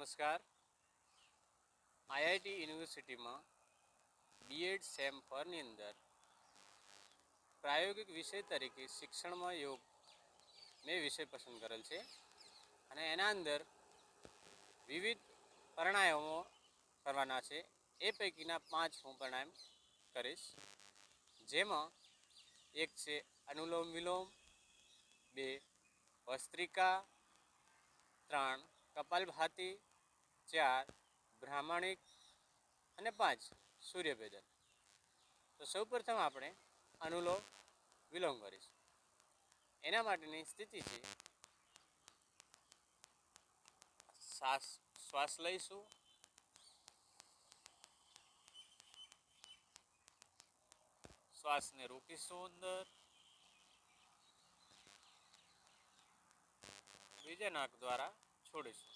નમસ્કાર. આઈઆઈટી યુનિવર્સિટીમાં B Ed same ફરની અંદર પ્રાયોગિક વિષય તરીકે શિક્ષણમાં યોગ મેં વિષય પસંદ કરેલ છે અને એના અંદર વિવિધ પ્રાણાયામો કરવાના છે. એ પૈકીના 5 હું પ્રાણાયામ કરીશ, જેમાં એક છે અનુલોમ વિલોમ, 2 ભસ્ત્રિકા, 3 કપાલભાતિ, 4 બ્રાહ્મણિક અને 5 સૂર્યભેદન. તો સૌપ્રથમ આપણે અનુલોમ વિલોમ કરીશું. એના માટેની સ્થિતિ છે શ્વાસ લઈશું, શ્વાસને રોકીશું અંદર, બીજા નાક દ્વારા છોડીશું.